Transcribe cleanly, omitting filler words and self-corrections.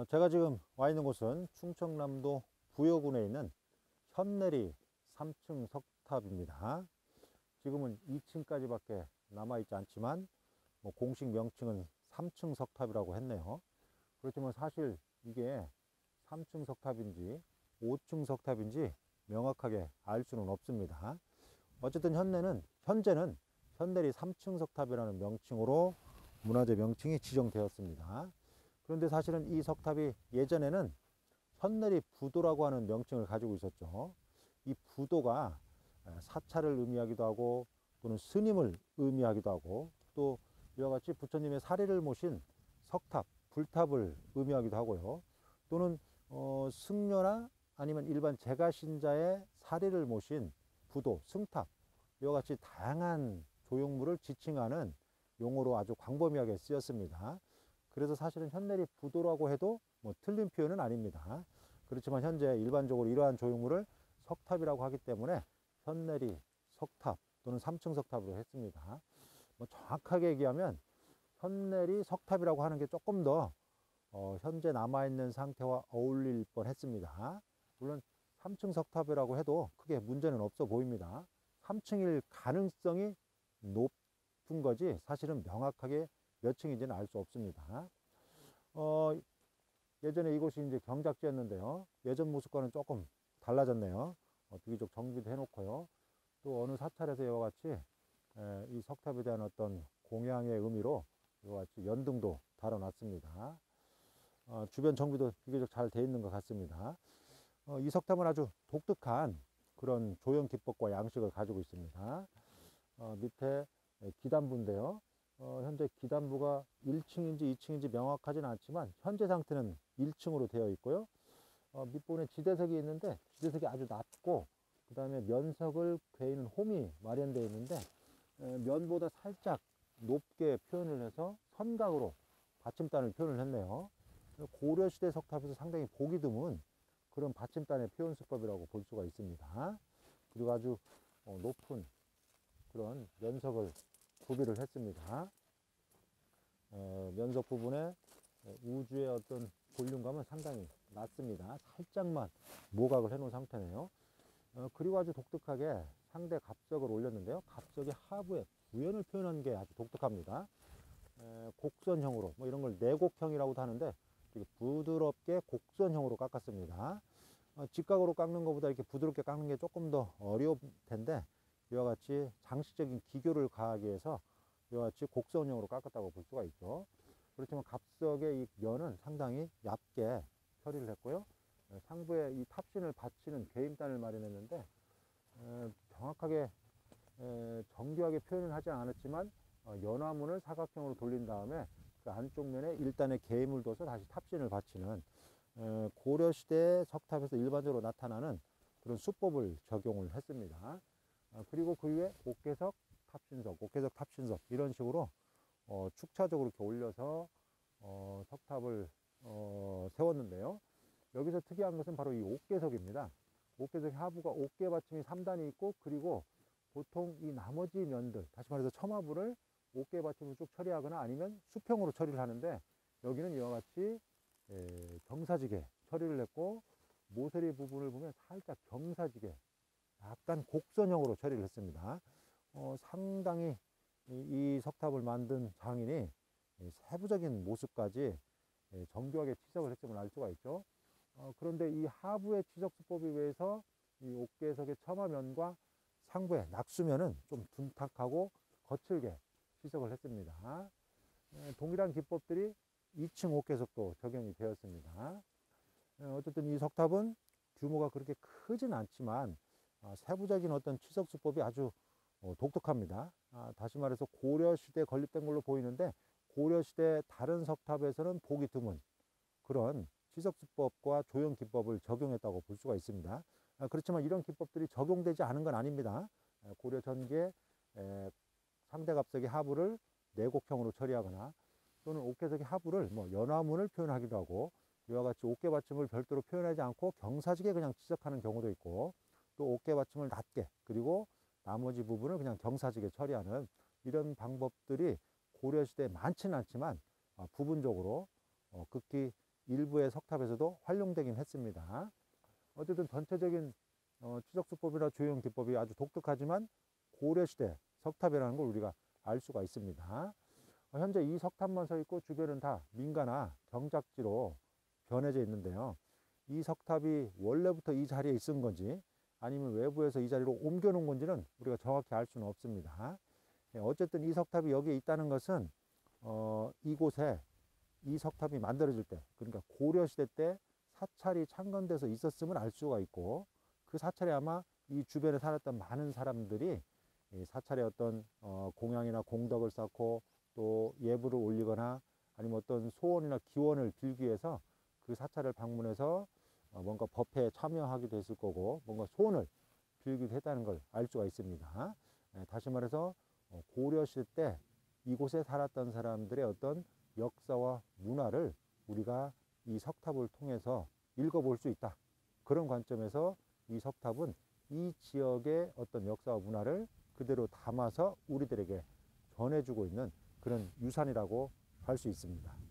제가 지금 와 있는 곳은 충청남도 부여군에 있는 현내리 3층 석탑입니다. 지금은 2층까지밖에 남아있지 않지만 공식 명칭은 3층 석탑이라고 했네요. 그렇지만 사실 이게 3층 석탑인지 5층 석탑인지 명확하게 알 수는 없습니다. 어쨌든 현재는 현내리 3층 석탑이라는 명칭으로 문화재 명칭이 지정되었습니다. 그런데 사실은 이 석탑이 예전에는 현내리 부도라고 하는 명칭을 가지고 있었죠. 이 부도가 사찰을 의미하기도 하고 또는 스님을 의미하기도 하고 또 이와 같이 부처님의 사리를 모신 석탑, 불탑을 의미하기도 하고요. 또는 승려나 아니면 일반 제가신자의 사리를 모신 부도, 승탑 이와 같이 다양한 조형물을 지칭하는 용어로 아주 광범위하게 쓰였습니다. 그래서 사실은 현내리 부도라고 해도 틀린 표현은 아닙니다. 그렇지만 현재 일반적으로 이러한 조형물을 석탑이라고 하기 때문에 현내리 석탑 또는 3층 석탑으로 했습니다. 정확하게 얘기하면 현내리 석탑이라고 하는 게 조금 더 현재 남아있는 상태와 어울릴 뻔했습니다. 물론 3층 석탑이라고 해도 크게 문제는 없어 보입니다. 3층일 가능성이 높은 거지 사실은 명확하게 몇 층인지는 알 수 없습니다. 예전에 이곳이 이제 경작지였는데요. 예전 모습과는 조금 달라졌네요. 비교적 정비도 해놓고요. 또 어느 사찰에서 이와 같이 이 석탑에 대한 어떤 공양의 의미로 이와 같이 연등도 달아놨습니다. 주변 정비도 비교적 잘 돼 있는 것 같습니다. 이 석탑은 아주 독특한 그런 조형 기법과 양식을 가지고 있습니다. 밑에 기단부인데요. 현재 기단부가 1층인지 2층인지 명확하지는 않지만 현재 상태는 1층으로 되어 있고요. 밑부분에 지대석이 있는데 지대석이 아주 낮고 그 다음에 면석을 괴이는 홈이 마련되어 있는데 면보다 살짝 높게 표현을 해서 선각으로 받침단을 표현을 했네요. 고려시대 석탑에서 상당히 보기 드문 그런 받침단의 표현 수법이라고 볼 수가 있습니다. 그리고 아주 높은 그런 면석을 구비를 했습니다. 면석 부분에 우주의 어떤 볼륨감은 상당히 낮습니다. 살짝만 모각을 해 놓은 상태네요. 그리고 아주 독특하게 상대 갑석을 올렸는데요. 갑석의 하부에 구연을 표현한 게 아주 독특합니다. 곡선형으로 이런 걸 내곡형이라고도 하는데 되게 부드럽게 곡선형으로 깎았습니다. 직각으로 깎는 것보다 이렇게 부드럽게 깎는 게 조금 더 어려울 텐데 이와 같이 장식적인 기교를 가하기 위해서 이와 같이 곡선형으로 깎았다고 볼 수가 있죠. 그렇지만 갑석의 이 면은 상당히 얇게 처리를 했고요. 상부에 이 탑신을 받치는 괴임단을 마련했는데 정확하게 정교하게 표현을 하지 않았지만 연화문을 사각형으로 돌린 다음에 그 안쪽 면에 1단의 개임을 둬서 다시 탑신을 받치는 고려시대 석탑에서 일반적으로 나타나는 그런 수법을 적용을 했습니다. 그리고 그 위에 옥계석, 탑신석, 옥계석, 탑신석 이런 식으로 축차적으로 이렇게 올려서 석탑을 세웠는데요. 여기서 특이한 것은 바로 이 옥계석입니다. 옥계석 하부가 옥계 받침이 3단이 있고 그리고 보통 이 나머지 면들 다시 말해서 첨화부를 옥계 받침을 쭉 처리하거나 아니면 수평으로 처리를 하는데 여기는 이와 같이 경사지게 처리를 했고 모서리 부분을 보면 살짝 경사지게 약간 곡선형으로 처리를 했습니다. 상당히 이 석탑을 만든 장인이 세부적인 모습까지 정교하게 치석을 했음을 알 수가 있죠. 그런데 이 하부의 치석 수법에 의해서 이 옥계석의 첨화면과 상부의 낙수면은 좀 둔탁하고 거칠게 치석을 했습니다. 동일한 기법들이 2층 옥계석도 적용이 되었습니다. 어쨌든 이 석탑은 규모가 그렇게 크진 않지만 세부적인 어떤 치석 수법이 아주 독특합니다. 다시 말해서 고려시대에 건립된 걸로 보이는데 고려시대 다른 석탑에서는 보기 드문 그런 치석 수법과 조형 기법을 적용했다고 볼 수가 있습니다. 그렇지만 이런 기법들이 적용되지 않은 건 아닙니다. 고려 전기에 상대갑석의 하부를 내곡형으로 처리하거나 또는 옥계석의 하부를 연화문을 표현하기도 하고 이와 같이 옥계 받침을 별도로 표현하지 않고 경사지게 그냥 치석하는 경우도 있고 또 옥계 받침을 낮게 그리고 나머지 부분을 그냥 경사지게 처리하는 이런 방법들이 고려시대에 많지는 않지만 부분적으로 극히 일부의 석탑에서도 활용되긴 했습니다. 어쨌든 전체적인 추적수법이나 조형 기법이 아주 독특하지만 고려시대 석탑이라는 걸 우리가 알 수가 있습니다. 현재 이 석탑만 서 있고 주변은 다 민가나 경작지로 변해져 있는데요. 이 석탑이 원래부터 이 자리에 있은 건지 아니면 외부에서 이 자리로 옮겨 놓은 건지는 우리가 정확히 알 수는 없습니다. 어쨌든 이 석탑이 여기에 있다는 것은 이곳에 이 석탑이 만들어질 때, 그러니까 고려시대 때 사찰이 창건돼서 있었음을 알 수가 있고, 그 사찰에 아마 이 주변에 살았던 많은 사람들이 이 사찰의 어떤 공양이나 공덕을 쌓고 또 예불을 올리거나 아니면 어떤 소원이나 기원을 빌기 위해서 그 사찰을 방문해서 뭔가 법회에 참여하기도 했을 거고 뭔가 소원을 빌기도 했다는 걸 알 수가 있습니다. 다시 말해서 고려시대 때 이곳에 살았던 사람들의 어떤 역사와 문화를 우리가 이 석탑을 통해서 읽어볼 수 있다. 그런 관점에서 이 석탑은 이 지역의 어떤 역사와 문화를 그대로 담아서 우리들에게 전해주고 있는 그런 유산이라고 할 수 있습니다.